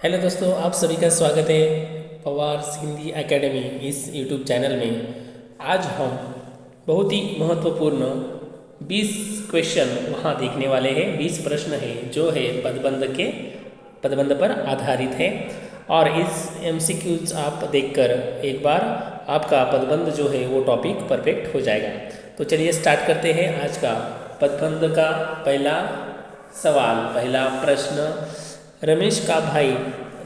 Hello दोस्तों, आप सभी का स्वागत है पवार हिंदी एकेडमी इस यूट्यूब चैनल में। आज हम बहुत ही महत्वपूर्ण 20 क्वेश्चन वहाँ देखने वाले हैं। 20 प्रश्न है जो है पदबंध पर आधारित है। और इस एमसीक्यूज आप देखकर एक बार आपका पदबंध जो है वो टॉपिक परफेक्ट हो जाएगा। तो चलिए स्टार्ट करते हैं आज का पदबंध का पहला सवाल। पहला प्रश्न, रमेश का भाई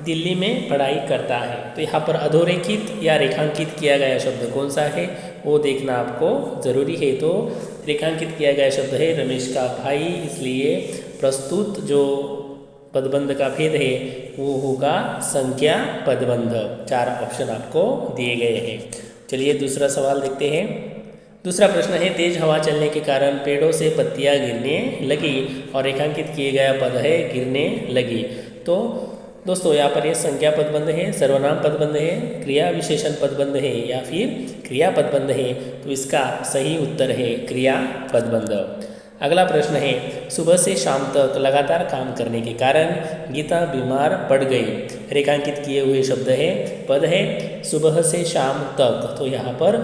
दिल्ली में पढ़ाई करता है। तो यहाँ पर अधोरेखित या रेखांकित किया गया शब्द कौन सा है वो देखना आपको ज़रूरी है। तो रेखांकित किया गया शब्द है रमेश का भाई, इसलिए प्रस्तुत जो पदबंध का भेद है वो होगा संज्ञा पदबंध। 4 ऑप्शन आपको दिए गए हैं। चलिए दूसरा सवाल देखते हैं। दूसरा प्रश्न है, तेज हवा चलने के कारण पेड़ों से पत्तियां गिरने लगी और रेखांकित किए गया पद है गिरने लगी। तो दोस्तों यहाँ पर ये संज्ञा पदबंध है, सर्वनाम पदबंध है, क्रिया विशेषण पदबंध है या फिर क्रिया पदबंध है। तो इसका सही उत्तर है क्रिया पदबंध। अगला प्रश्न है, सुबह से शाम तक लगातार काम करने के कारण गीता बीमार पड़ गई। रेखांकित किए हुए शब्द है पद है सुबह से शाम तक। तो यहाँ पर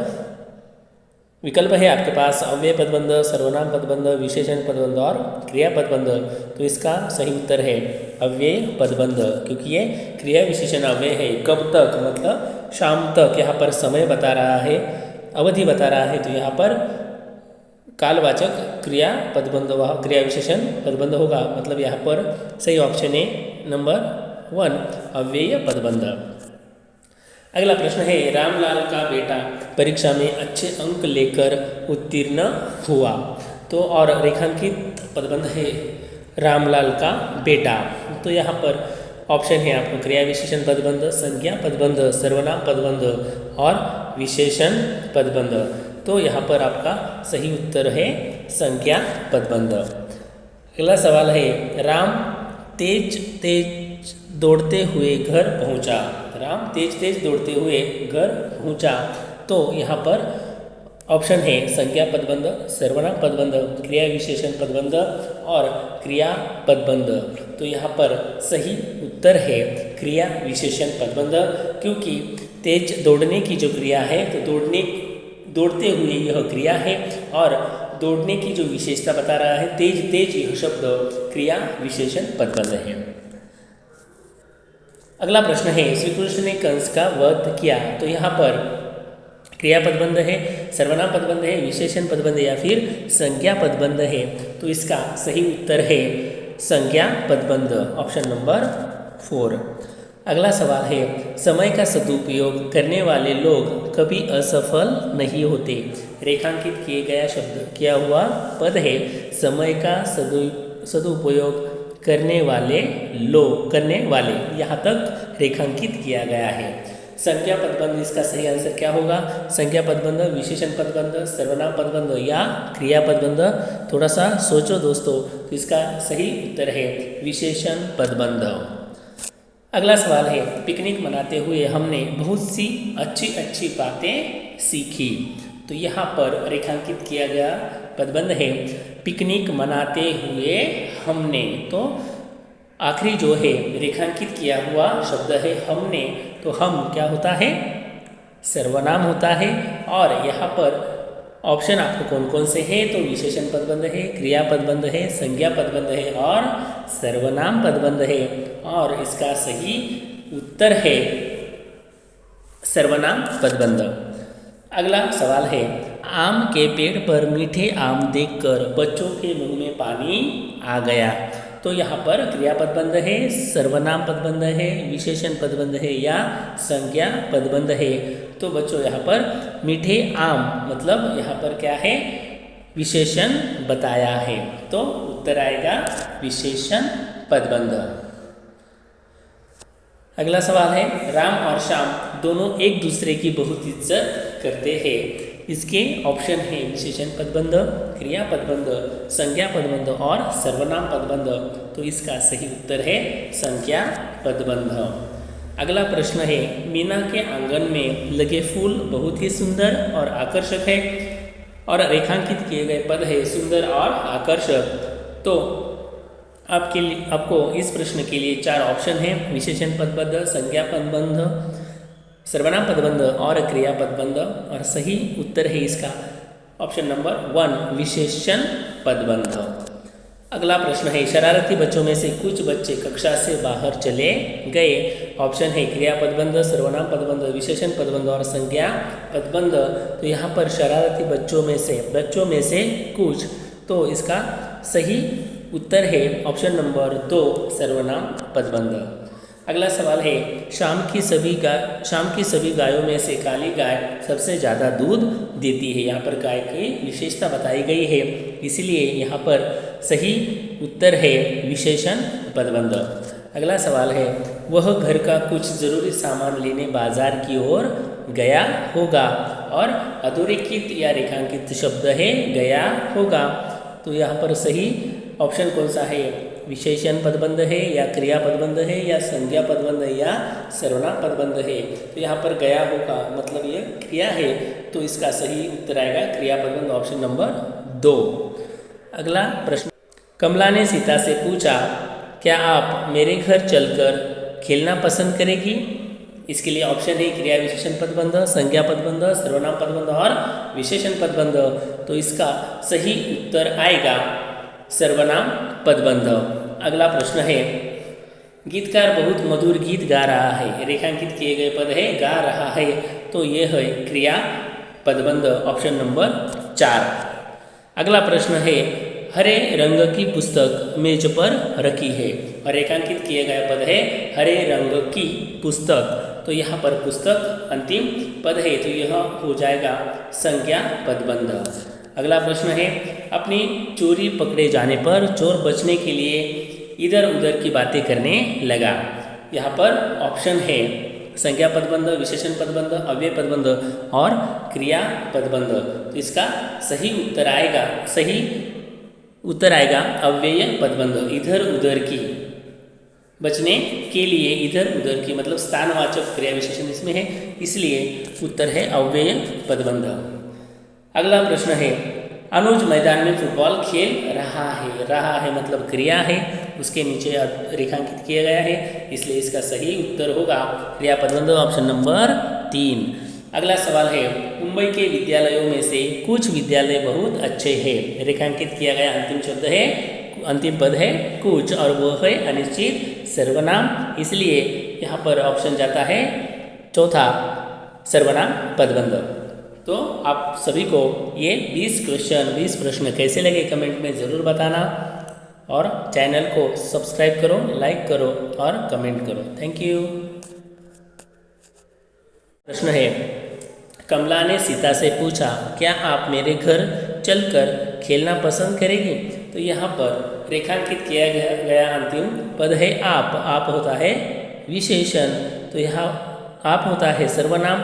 विकल्प है आपके पास अव्यय पदबंध, सर्वनाम पदबंध, विशेषण पदबंध और क्रिया पदबंध। तो इसका सही उत्तर है अव्यय पदबंध, क्योंकि ये क्रिया विशेषण अव्यय है। कब तक मतलब शाम तक, यहाँ पर समय बता रहा है, अवधि बता रहा है। तो यहाँ पर कालवाचक क्रिया पदबंध व क्रिया विशेषण पदबंध होगा। मतलब यहाँ पर सही ऑप्शन है नंबर 1 अव्यय पदबंध। अगला प्रश्न है, रामलाल का बेटा परीक्षा में अच्छे अंक लेकर उत्तीर्ण हुआ। तो और रेखांकित पदबंध है रामलाल का बेटा। तो यहाँ पर ऑप्शन है आपको क्रिया विशेषण पदबंध, संज्ञा पदबंध, सर्वनाम पदबंध और विशेषण पदबंध। तो यहाँ पर आपका सही उत्तर है संज्ञा पदबंध। अगला सवाल है, राम तेज तेज दौड़ते हुए घर पहुँचा। राम तेज तेज दौड़ते हुए घर पहुँचा। तो यहाँ पर ऑप्शन है संज्ञा पदबंध, सर्वनाम पदबंध, क्रिया विशेषण पदबंध और क्रिया पदबंध। तो यहाँ पर सही उत्तर है क्रिया विशेषण पदबंध, क्योंकि तेज दौड़ने की जो क्रिया है तो दौड़ते हुए यह क्रिया है और दौड़ने की जो विशेषता बता रहा है तेज तेज, यह शब्द क्रिया विशेषण पदबंध है। अगला प्रश्न है, श्री कृष्ण ने कंस का वध किया। तो यहाँ पर क्रिया पदबंध है, सर्वनाम पदबंध है, विशेषण पदबंध या फिर संज्ञा पदबंध है। तो इसका सही उत्तर है संज्ञा पदबंध, ऑप्शन नंबर 4। अगला सवाल है, समय का सदुपयोग करने वाले लोग कभी असफल नहीं होते। रेखांकित किए गया शब्द क्या हुआ पद है समय का सदुपयोग करने वाले यहाँ तक रेखांकित किया गया है। संज्ञा पदबंध, इसका सही आंसर क्या होगा? संज्ञा पदबंध, विशेषण पदबंध, सर्वनाम पदबंध या क्रिया पदबंध? थोड़ा सा सोचो दोस्तों। तो इसका सही उत्तर है विशेषण पदबंध। अगला सवाल है, पिकनिक मनाते हुए हमने बहुत सी अच्छी बातें सीखी। तो यहाँ पर रेखांकित किया गया पदबंध है पिकनिक मनाते हुए हमने। तो आखिरी जो है रेखांकित किया हुआ शब्द है हमने। तो हम क्या होता है? सर्वनाम होता है। और यहाँ पर ऑप्शन आपको कौन कौन से हैं? तो विशेषण पदबंध है, क्रिया पदबंध है, संज्ञा पदबंध है और सर्वनाम पदबंध है। और इसका सही उत्तर है सर्वनाम पदबंध। अगला सवाल है, आम के पेड़ पर मीठे आम देखकर बच्चों के मुंह में पानी आ गया। तो यहाँ पर क्रिया पदबंध है, सर्वनाम पदबंध है, विशेषण पदबंध है या संज्ञा पदबंध है। तो बच्चों यहाँ पर मीठे आम मतलब यहाँ पर क्या है? विशेषण बताया है। तो उत्तर आएगा विशेषण पदबंध। अगला सवाल है, राम और श्याम दोनों एक दूसरे की बहुत इज्जत करते हैं। इसके ऑप्शन है विशेषण पदबंध, क्रिया पदबंध, संज्ञा पदबंध और सर्वनाम पदबंध। तो इसका सही उत्तर है संज्ञा पदबंध। अगला प्रश्न है, मीना के आंगन में लगे फूल बहुत ही सुंदर और आकर्षक है। और रेखांकित किए गए पद है सुंदर और आकर्षक। तो आपको इस प्रश्न के लिए 4 ऑप्शन हैं: विशेषण पदबंध, संज्ञा पदबंध, सर्वनाम पदबंध और क्रिया पदबंध। और सही उत्तर है इसका ऑप्शन नंबर 1, विशेषण पदबंध। अगला प्रश्न है, शरारती बच्चों में से कुछ बच्चे कक्षा से बाहर चले गए। ऑप्शन है क्रिया पदबंध, सर्वनाम पदबंध, विशेषण पदबंध और संज्ञा पदबंध। तो यहाँ पर शरारती बच्चों में से कुछ, तो इसका सही उत्तर है ऑप्शन नंबर 2, सर्वनाम पदबंध। अगला सवाल है, शाम की सभी गायों में से काली गाय सबसे ज़्यादा दूध देती है। यहाँ पर गाय की विशेषता बताई गई है, इसलिए यहाँ पर सही उत्तर है विशेषण पदबंध। अगला सवाल है, वह घर का कुछ ज़रूरी सामान लेने बाजार की ओर गया होगा। और अधोरेखित या रेखांकित शब्द है गया होगा। तो यहाँ पर सही ऑप्शन कौन सा है? विशेषण पदबंध है या क्रिया पदबंध है या संज्ञा पदबंध है या सर्वनाम पदबंध है? तो यहाँ पर गया होगा मतलब ये क्रिया है, तो इसका सही उत्तर आएगा क्रिया पदबंध, ऑप्शन नंबर 2। अगला प्रश्न, कमला ने सीता से पूछा, क्या आप मेरे घर चलकर खेलना पसंद करेगी? इसके लिए ऑप्शन है क्रिया विशेषण पदबंध, संज्ञा पदबंध, सर्वनाम पदबंध और विशेषण पदबंध। तो इसका सही उत्तर आएगा सर्वनाम पदबंध। अगला प्रश्न है, गीतकार बहुत मधुर गीत गा रहा है। रेखांकित किए गए पद है गा रहा है, तो ये है क्रिया पदबंध, ऑप्शन नंबर 4। अगला प्रश्न है, हरे रंग की पुस्तक मेज पर रखी है। और रेखांकित किए गए पद है हरे रंग की पुस्तक। तो यहाँ पर पुस्तक अंतिम पद है, तो यह हो जाएगा संज्ञा पदबंध। अगला प्रश्न है, अपनी चोरी पकड़े जाने पर चोर बचने के लिए इधर उधर की बातें करने लगा। यहाँ पर ऑप्शन है संज्ञा पदबंध, विशेषण पदबंध, अव्यय पदबंध और क्रिया पदबंध। तो इसका सही उत्तर आएगा अव्यय पदबंध। इधर उधर की, बचने के लिए इधर उधर की मतलब स्थानवाचक क्रिया विशेषण इसमें है, इसलिए उत्तर है अव्यय पदबंध। अगला प्रश्न है, अनुज मैदान में फुटबॉल खेल रहा है मतलब क्रिया है, उसके नीचे रेखांकित किया गया है, इसलिए इसका सही उत्तर होगा क्रिया पदबंध, ऑप्शन नंबर 3। अगला सवाल है, मुंबई के विद्यालयों में से कुछ विद्यालय बहुत अच्छे हैं। रेखांकित किया गया अंतिम पद है कुछ, और वो है अनिश्चित सर्वनाम, इसलिए यहाँ पर ऑप्शन जाता है चौथा, सर्वनाम पदबंध। तो आप सभी को ये 20 प्रश्न कैसे लगे कमेंट में ज़रूर बताना, और चैनल को सब्सक्राइब करो, लाइक करो और कमेंट करो। Thank you. प्रश्न है, कमला ने सीता से पूछा, क्या आप मेरे घर चलकर खेलना पसंद करेगी? तो यहाँ पर रेखांकित किया गया अंतिम पद है आप होता है विशेषण, तो यहाँ आप होता है सर्वनाम